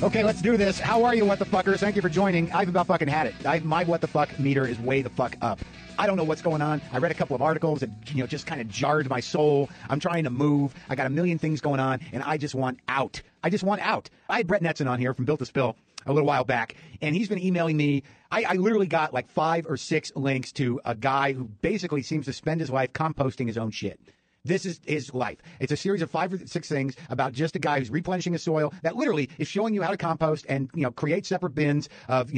Okay, let's do this. How are you, what the fuckers? Thank you for joining. I've about fucking had it. My what the fuck meter is way the fuck up. I don't know what's going on. I read a couple of articles that, just kind of jarred my soul. I'm trying to move. I got a million things going on, and I just want out. I just want out. I had Brett Netzen on here from Built to Spill a little while back, and he's been emailing me. I literally got like 5 or 6 links to a guy who basically seems to spend his life composting his own shit. This is his life. It's a series of 5 or 6 things about just a guy who's replenishing his soil that literally is showing you how to compost and, create separate bins of,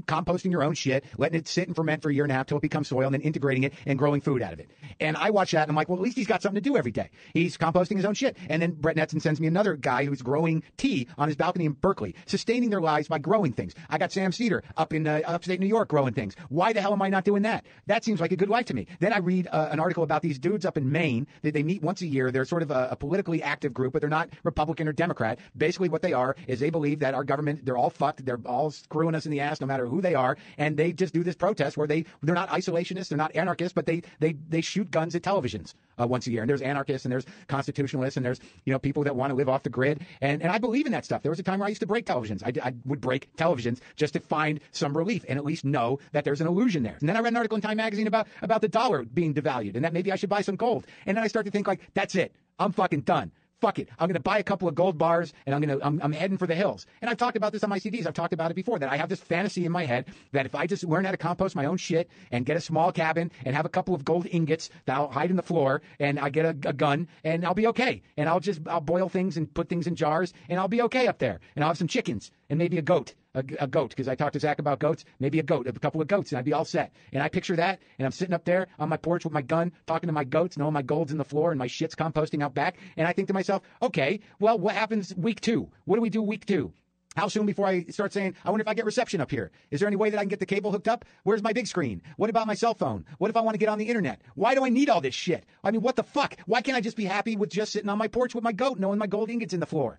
composting your own shit, letting it sit and ferment for a year and a half till it becomes soil and then integrating it and growing food out of it. And I watch that and I'm like, well, at least he's got something to do every day. He's composting his own shit. And then Brett Netzen sends me another guy who's growing tea on his balcony in Berkeley, sustaining their lives by growing things. I got Sam Cedar up in upstate New York growing things. Why the hell am I not doing that? That seems like a good life to me. Then I read an article about these dudes up in Maine that they meet once a year. They're sort of a politically active group, but they're not Republican or Democrat. Basically what they are is they believe that our government, they're all fucked. They're all screwing us in the ass no matter who they are. And they just do this protest where they're not isolationists. They're not anarchists, but they shoot guns at televisions once a year. And there's anarchists and there's constitutionalists and there's, people that want to live off the grid. And I believe in that stuff. There was a time where I used to break televisions. I would break televisions just to find some relief and at least know that there's an illusion there. And then I read an article in Time Magazine about the dollar being devalued and that maybe I should buy some gold. And then I start to think like, that's it. I'm fucking done. Fuck it. I'm going to buy a couple of gold bars and I'm heading for the hills. And I've talked about this on my CDs. I've talked about it before that I have this fantasy in my head that if I just learn how to compost my own shit and get a small cabin and have a couple of gold ingots that I'll hide in the floor and I get a gun and I'll be okay. And I'll boil things and put things in jars and I'll be okay up there. And I'll have some chickens and maybe a goat. A goat, because I talked to Zach about goats, maybe a couple of goats, and I'd be all set. And I picture that, and I'm sitting up there on my porch with my gun, talking to my goats, knowing my gold's in the floor, and my shit's composting out back. And I think to myself, okay, well, what happens week 2? What do we do week 2? How soon before I start saying, I wonder if I get reception up here? Is there any way that I can get the cable hooked up? Where's my big screen? What about my cell phone? What if I want to get on the internet? Why do I need all this shit? I mean, what the fuck? Why can't I just be happy with just sitting on my porch with my goat, knowing my gold ingots in the floor?